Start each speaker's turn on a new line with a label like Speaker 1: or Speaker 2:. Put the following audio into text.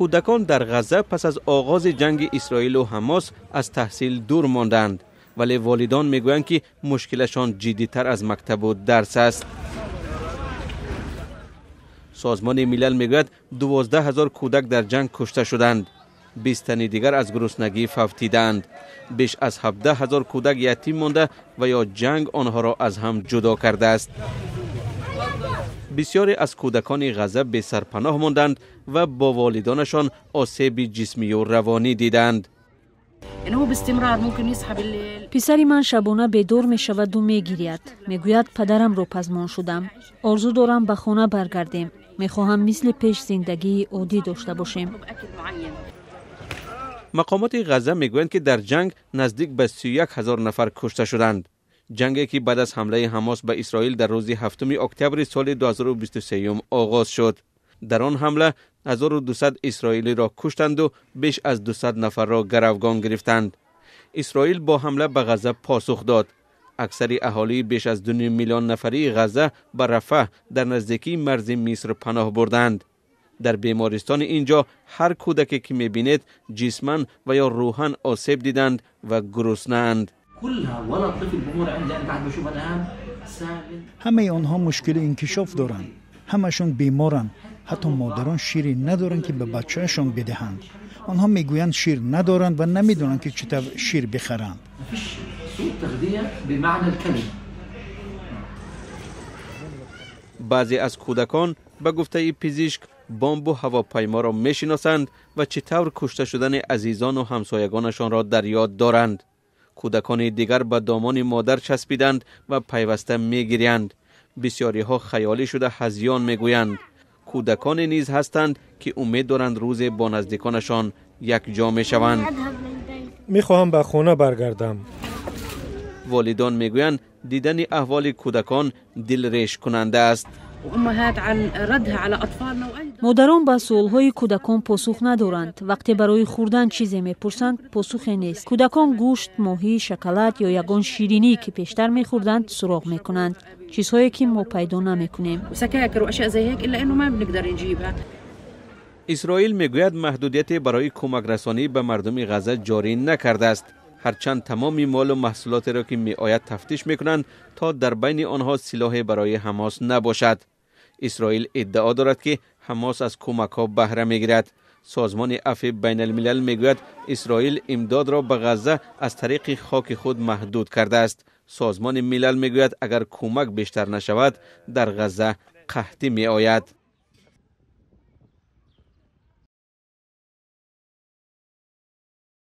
Speaker 1: کودکان در غزه پس از آغاز جنگ اسرائیل و حماس از تحصیل دور ماندند، ولی والدان میگویند که مشکلشان جدی‌تر از مکتب و درس است. سازمان ملل میگوید 12,000 کودک در جنگ کشته شدند. 20 تن دیگر از گرسنگی فوتیدند. بیش از 17,000 کودک یتیم مانده و یا جنگ آنها را از هم جدا کرده است. بسیاری از کودکان غزه به سرپناه ماندند و با والدانشان آسیب جسمی و روانی دیدند.
Speaker 2: پسری من شبانه بیدار می شود و می گیرید. می گوید پدرم رو پزمان شدم. آرزو دارم به خانه برگردیم. می خواهم مثل پیش زندگی عادی داشته باشیم.
Speaker 1: مقامات غزه می گویند که در جنگ نزدیک به 31,000 نفر کشته شدند. جنگی که بعد از حمله حماس به اسرائیل در روز 7 اکتبر سال 2023 آغاز شد. در آن حمله 1200 اسرائیلی را کشتند و بیش از 200 نفر را گروگان گرفتند. اسرائیل با حمله به غزه پاسخ داد. اکثر اهالی بیش از 2 میلیون نفری غزه به رفح در نزدیکی مرز مصر پناه بردند. در بیمارستان اینجا هر کودکی که می‌بینید جسماً و یا روحاً آسیب دیدند و گرسنه‌اند.
Speaker 3: همه آنها مشکل انکشاف دارند. همشون بیمارند. حتی مادران شیر ندارند که به بچه‌شان بدهند. آنها میگویند شیر ندارند و نمیدونند که چطور شیر بخرند.
Speaker 1: بعضی از کودکان به گفته پزشک بمب و هواپیما را میشناسند و چطور کشته شدن عزیزان و همسایگانشان را در یاد دارند. کودکان دیگر به دامان مادر چسبیدند و پیوسته میگریند. بسیاری ها خیالی شده هذیان میگویند. کودکان نیز هستند که امید دارند روز با نزدیکانشان یک جا میشوند.
Speaker 4: میخواهم به خانه برگردم.
Speaker 1: والدان میگویند دیدن احوال کودکان دلریش کننده است.
Speaker 2: مادران به سوالهای کودکان پاسخ ندارند. وقتی برای خوردن چیزی میپرسند پاسخی نیست. کودکان گوشت، ماهی، شکلات یا یگان شیرینی که پیشتر میخوردند سراغ میکنند. چیزهایی که ما پیدا نمیکنیم.
Speaker 1: اسرائیل میگوید محدودیت برای کمک رسانی به مردم غزه جاری نکرده است. هرچند تمامی مال و محصولات را که می آید تفتیش میکنند تا در بین آنها سلاح برای حماس نباشد. اسرائیل ادعا دارد که حماس از کمک ها بهره میگیرد. سازمان عفو بین الملل میگوید اسرائیل امداد را به غزه از طریق خاک خود محدود کرده است. سازمان ملل میگوید اگر کمک بیشتر نشود در غزه قحطی می آید.